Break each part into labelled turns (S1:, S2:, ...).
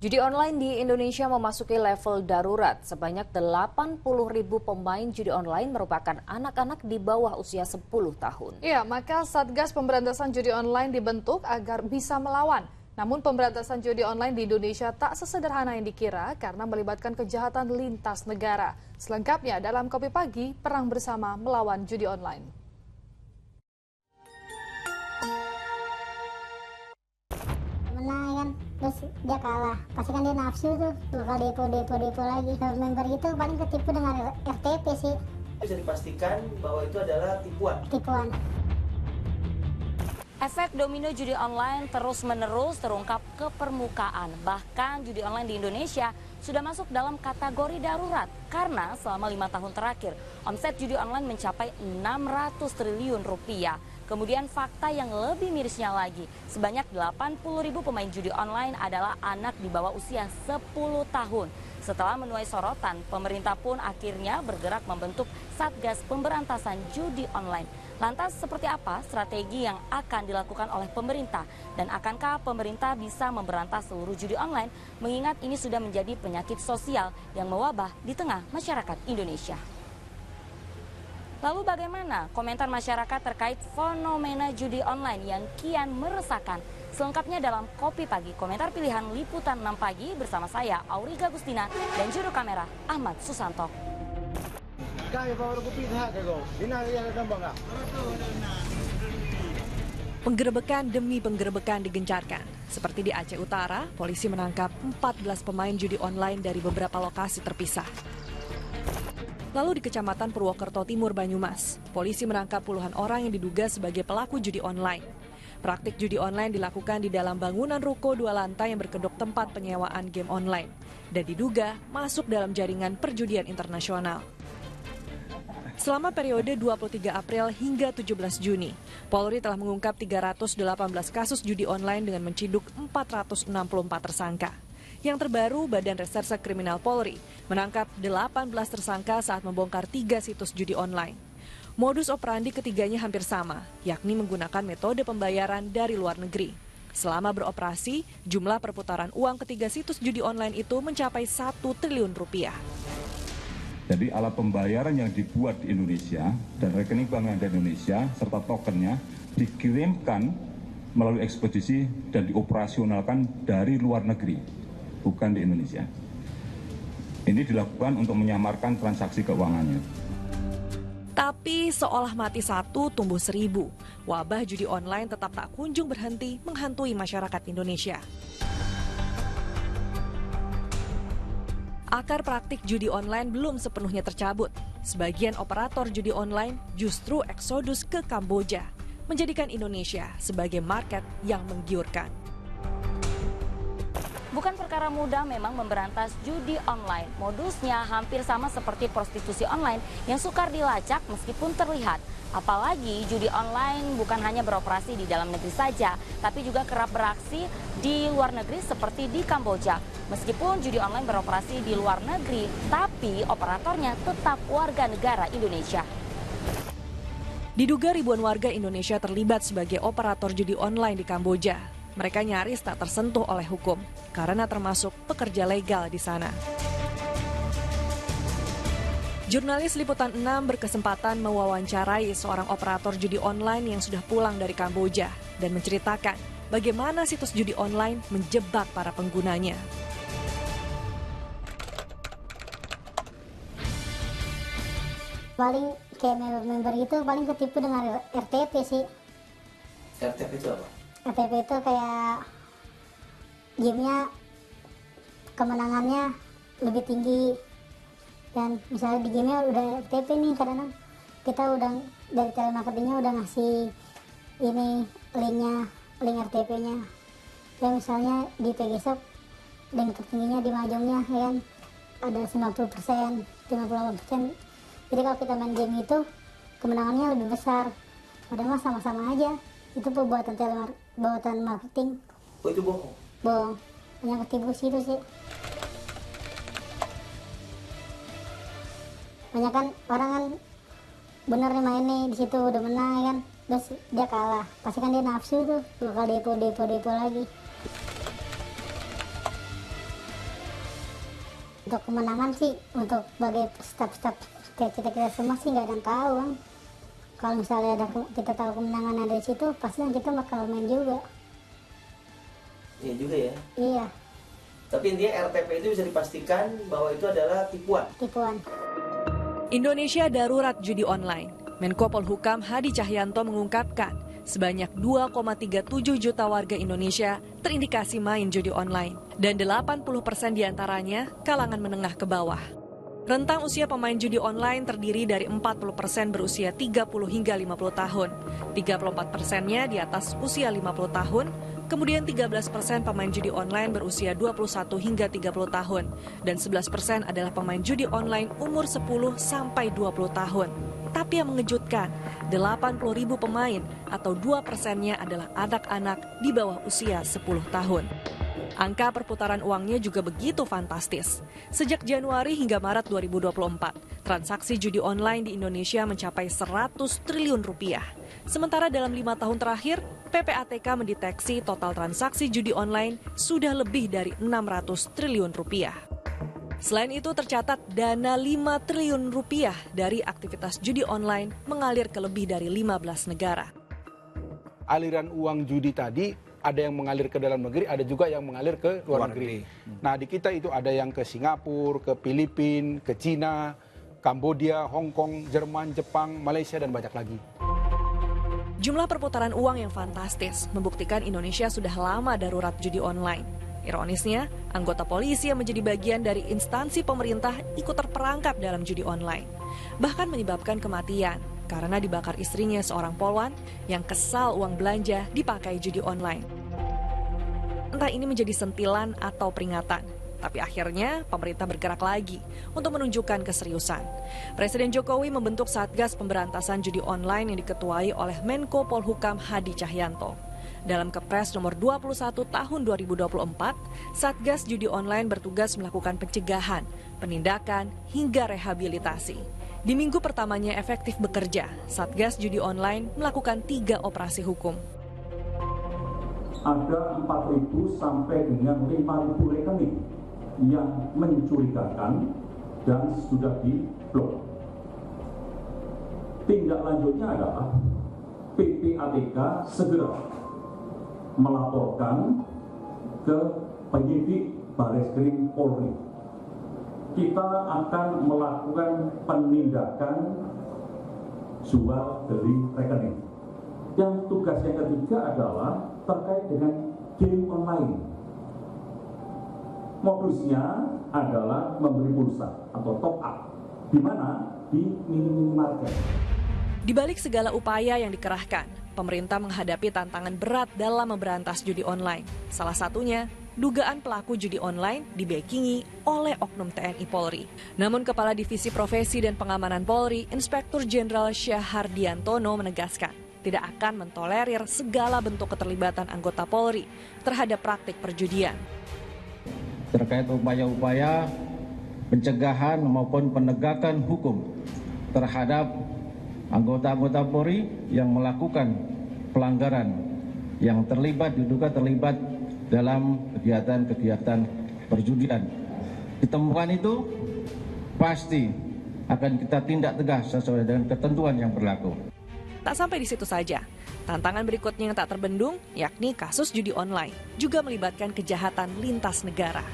S1: Judi online di Indonesia memasuki level darurat. Sebanyak 80.000 pemain judi online merupakan anak-anak di bawah usia 10 tahun.
S2: Iya, maka Satgas Pemberantasan Judi Online dibentuk agar bisa melawan. Namun pemberantasan judi online di Indonesia tak sesederhana yang dikira karena melibatkan kejahatan lintas negara. Selengkapnya dalam Kopi Pagi, Perang Bersama Melawan Judi Online.
S3: Terus dia kalah, pasti kan dia nafsu tuh, bakal depo lagi. Member itu paling ketipu dengan RTP sih.
S4: Bisa dipastikan bahwa itu adalah tipuan.
S1: Efek domino judi online terus-menerus terungkap ke permukaan. Bahkan judi online di Indonesia sudah masuk dalam kategori darurat karena selama 5 tahun terakhir omset judi online mencapai 600 triliun rupiah. Kemudian fakta yang lebih mirisnya lagi, sebanyak 80.000 pemain judi online adalah anak di bawah usia 10 tahun. Setelah menuai sorotan, pemerintah pun akhirnya bergerak membentuk Satgas Pemberantasan Judi Online. Lantas seperti apa strategi yang akan dilakukan oleh pemerintah? Dan akankah pemerintah bisa memberantas seluruh judi online? Mengingat ini sudah menjadi penyakit sosial yang mewabah di tengah masyarakat Indonesia. Lalu bagaimana komentar masyarakat terkait fenomena judi online yang kian meresahkan? Selengkapnya dalam Kopi Pagi, komentar pilihan Liputan 6 Pagi bersama saya, Auriga Gustina, dan juru kamera Ahmad Susanto.
S5: Penggerebekan demi penggerebekan digencarkan. Seperti di Aceh Utara, polisi menangkap 14 pemain judi online dari beberapa lokasi terpisah. Lalu di Kecamatan Purwokerto Timur, Banyumas, polisi menangkap puluhan orang yang diduga sebagai pelaku judi online. Praktik judi online dilakukan di dalam bangunan ruko 2 lantai yang berkedok tempat penyewaan game online dan diduga masuk dalam jaringan perjudian internasional. Selama periode 23 April hingga 17 Juni, Polri telah mengungkap 318 kasus judi online dengan menciduk 464 tersangka. Yang terbaru, Badan Reserse Kriminal Polri menangkap 18 tersangka saat membongkar 3 situs judi online. Modus operandi ketiganya hampir sama, yakni menggunakan metode pembayaran dari luar negeri. Selama beroperasi, jumlah perputaran uang ketiga situs judi online itu mencapai 1 triliun rupiah.
S6: Jadi alat pembayaran yang dibuat di Indonesia dan rekening bank yang ada di Indonesia serta tokennya dikirimkan melalui ekspedisi dan dioperasionalkan dari luar negeri. Bukan di Indonesia. Ini dilakukan untuk menyamarkan transaksi keuangannya.
S5: Tapi seolah mati satu tumbuh 1000. Wabah judi online tetap tak kunjung berhenti menghantui masyarakat Indonesia. Akar praktik judi online belum sepenuhnya tercabut. Sebagian operator judi online justru eksodus ke Kamboja, menjadikan Indonesia sebagai market yang menggiurkan.
S1: Bukan perkara mudah memang memberantas judi online. Modusnya hampir sama seperti prostitusi online yang sukar dilacak meskipun terlihat. Apalagi judi online bukan hanya beroperasi di dalam negeri saja, tapi juga kerap beraksi di luar negeri seperti di Kamboja. Meskipun judi online beroperasi di luar negeri, tapi operatornya tetap warga negara Indonesia.
S5: Diduga ribuan warga Indonesia terlibat sebagai operator judi online di Kamboja. Mereka nyaris tak tersentuh oleh hukum karena termasuk pekerja legal di sana. Jurnalis Liputan 6 berkesempatan mewawancarai seorang operator judi online yang sudah pulang dari Kamboja dan menceritakan bagaimana situs judi online menjebak para penggunanya.
S3: Paling kayak member itu paling ketipu dengan RTP sih.
S4: RTP itu apa?
S3: RTP itu kayak gamenya kemenangannya lebih tinggi, dan misalnya di gamenya udah RTP nih, kadang-kadang kita udah dari telemarketingnya udah ngasih ini link RTP-nya. Ya misalnya di PGShop link tertingginya di Mahjongnya ya kan ada 90%, 58%. Jadi kalau kita main game itu kemenangannya lebih besar. Padahal mah sama-sama aja. Itu buatan marketing.
S4: Oh, itu bohong?
S3: Bohong. Banyak ketipu situ sih. Banyak kan orang kan bener nih main nih di situ udah menang kan, terus dia kalah. Pasti kan dia nafsu tuh, bakal depo lagi. Untuk kemenangan sih, untuk bagi staf-staf kita semua sih nggak ada yang tahu, Bang. Kalau misalnya kita tahu kemenangan ada di situ, pasti kita bakal main juga.
S4: Iya juga ya.
S3: Iya.
S4: Tapi intinya RTP itu bisa dipastikan bahwa itu adalah tipuan.
S3: Tipuan.
S5: Indonesia darurat judi online. Menko Polhukam Hadi Cahyanto mengungkapkan, sebanyak 2,37 juta warga Indonesia terindikasi main judi online dan 80% diantaranya kalangan menengah ke bawah. Rentang usia pemain judi online terdiri dari 40% berusia 30 hingga 50 tahun, 34%-nya di atas usia 50 tahun, kemudian 13% pemain judi online berusia 21 hingga 30 tahun, dan 11% adalah pemain judi online umur 10 sampai 20 tahun. Tapi yang mengejutkan, 80.000 pemain atau 2%-nya adalah anak-anak di bawah usia 10 tahun. Angka perputaran uangnya juga begitu fantastis. Sejak Januari hingga Maret 2024, transaksi judi online di Indonesia mencapai 100 triliun rupiah. Sementara dalam 5 tahun terakhir, PPATK mendeteksi total transaksi judi online sudah lebih dari 600 triliun rupiah. Selain itu tercatat dana 5 triliun rupiah dari aktivitas judi online mengalir ke lebih dari 15 negara.
S7: Aliran uang judi tadi ada yang mengalir ke dalam negeri, ada juga yang mengalir ke luar negeri. Nah, di kita itu ada yang ke Singapura, ke Filipina, ke Cina, Kambodia, Hong Kong, Jerman, Jepang, Malaysia, dan banyak lagi.
S5: Jumlah perputaran uang yang fantastis membuktikan Indonesia sudah lama darurat judi online. Ironisnya, anggota polisi yang menjadi bagian dari instansi pemerintah ikut terperangkap dalam judi online. Bahkan menyebabkan kematian karena dibakar istrinya seorang polwan yang kesal uang belanja dipakai judi online. Entah ini menjadi sentilan atau peringatan, tapi akhirnya pemerintah bergerak lagi untuk menunjukkan keseriusan. Presiden Jokowi membentuk Satgas Pemberantasan Judi Online yang diketuai oleh Menko Polhukam Hadi Cahyanto. Dalam Kepres nomor 21 tahun 2024, Satgas Judi Online bertugas melakukan pencegahan, penindakan, hingga rehabilitasi. Di minggu pertamanya efektif bekerja, Satgas Judi Online melakukan 3 operasi hukum.
S6: Ada 4.000 sampai dengan 5.000 rekening yang mencurigakan dan sudah diblok. Tindak lanjutnya adalah PPATK segera melaporkan ke penyidik Bareskrim Polri. Kita akan melakukan penindakan jual beli rekening. Yang tugas yang ketiga adalah terkait dengan game online. Modusnya adalah membeli pulsa atau top up, di mana di minimarket.
S5: Di balik segala upaya yang dikerahkan, pemerintah menghadapi tantangan berat dalam memberantas judi online. Salah satunya, dugaan pelaku judi online dibekingi oleh oknum TNI Polri. Namun Kepala Divisi Profesi dan Pengamanan Polri, Inspektur Jenderal Syahardiantono menegaskan, tidak akan mentolerir segala bentuk keterlibatan anggota Polri terhadap praktik perjudian.
S8: Terkait upaya-upaya pencegahan maupun penegakan hukum terhadap anggota-anggota Polri yang melakukan pelanggaran yang diduga terlibat dalam kegiatan-kegiatan perjudian. Ditemukan itu pasti akan kita tindak tegas sesuai dengan ketentuan yang berlaku.
S5: Tak sampai di situ saja, tantangan berikutnya yang tak terbendung yakni kasus judi online juga melibatkan kejahatan lintas negara.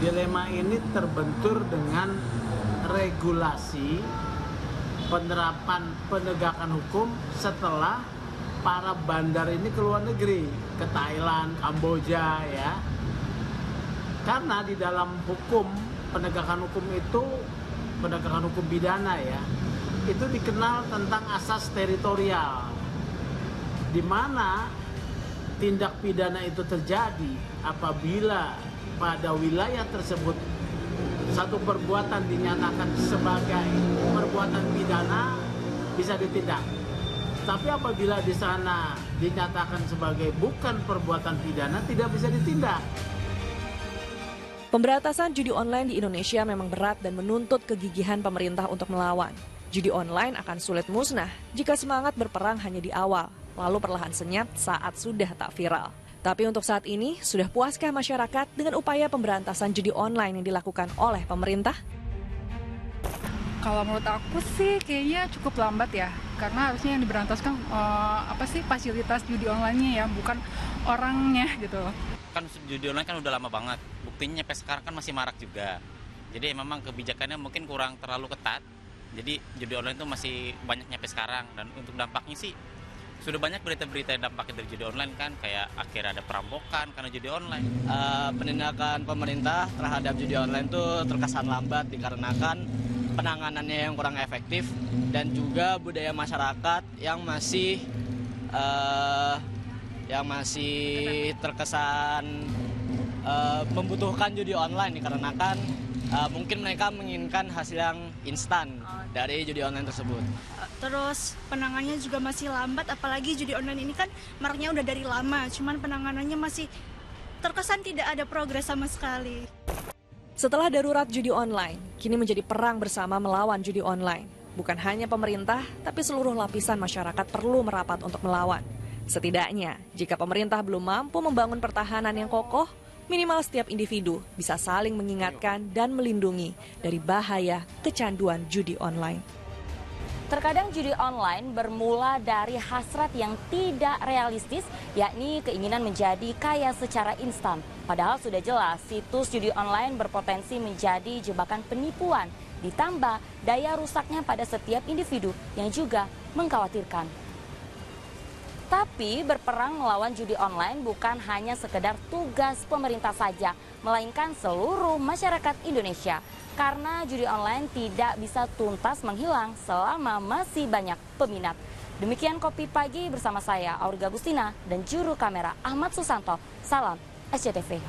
S9: Dilema ini terbentur dengan regulasi penerapan penegakan hukum setelah para bandar ini ke luar negeri, ke Thailand, Kamboja ya. Karena di dalam hukum, penegakan hukum itu, penegakan hukum pidana ya, itu dikenal tentang asas teritorial. Di mana tindak pidana itu terjadi apabila pada wilayah tersebut satu perbuatan dinyatakan sebagai perbuatan pidana bisa ditindak. Tapi apabila di sana dinyatakan sebagai bukan perbuatan pidana, tidak bisa ditindak.
S5: Pemberantasan judi online di Indonesia memang berat dan menuntut kegigihan pemerintah untuk melawan. Judi online akan sulit musnah jika semangat berperang hanya di awal, lalu perlahan senyap saat sudah tak viral. Tapi untuk saat ini, sudah puaskah masyarakat dengan upaya pemberantasan judi online yang dilakukan oleh pemerintah?
S10: Kalau menurut aku sih kayaknya cukup lambat ya, karena harusnya yang diberantaskan fasilitas judi online-nya ya, bukan orangnya gitu loh.
S11: Kan judi online kan udah lama banget, buktinya sampai sekarang kan masih marak juga. Jadi memang kebijakannya mungkin kurang terlalu ketat, jadi judi online itu masih banyak nyampe sekarang. Dan untuk dampaknya sih, sudah banyak berita-berita yang dampaknya dari judi online kan, kayak akhirnya ada perampokan karena judi online.
S12: Penindakan pemerintah terhadap judi online itu terkesan lambat dikarenakan penanganannya yang kurang efektif dan juga budaya masyarakat yang masih terkesan membutuhkan judi online dikarenakan mungkin mereka menginginkan hasil yang instan dari judi online tersebut.
S13: Terus penanganannya juga masih lambat, apalagi judi online ini kan maraknya udah dari lama, cuman penanganannya masih terkesan tidak ada progres sama sekali.
S5: Setelah darurat judi online, kini menjadi perang bersama melawan judi online. Bukan hanya pemerintah, tapi seluruh lapisan masyarakat perlu merapat untuk melawan. Setidaknya, jika pemerintah belum mampu membangun pertahanan yang kokoh, minimal setiap individu bisa saling mengingatkan dan melindungi dari bahaya kecanduan judi online.
S1: Terkadang judi online bermula dari hasrat yang tidak realistis, yakni keinginan menjadi kaya secara instan. Padahal sudah jelas situs judi online berpotensi menjadi jebakan penipuan, ditambah daya rusaknya pada setiap individu yang juga mengkhawatirkan. Tapi berperang melawan judi online bukan hanya sekedar tugas pemerintah saja, melainkan seluruh masyarakat Indonesia. Karena judi online tidak bisa tuntas menghilang selama masih banyak peminat. Demikian Kopi Pagi bersama saya, Aurga Agustina, dan juru kamera Ahmad Susanto. Salam SCTV.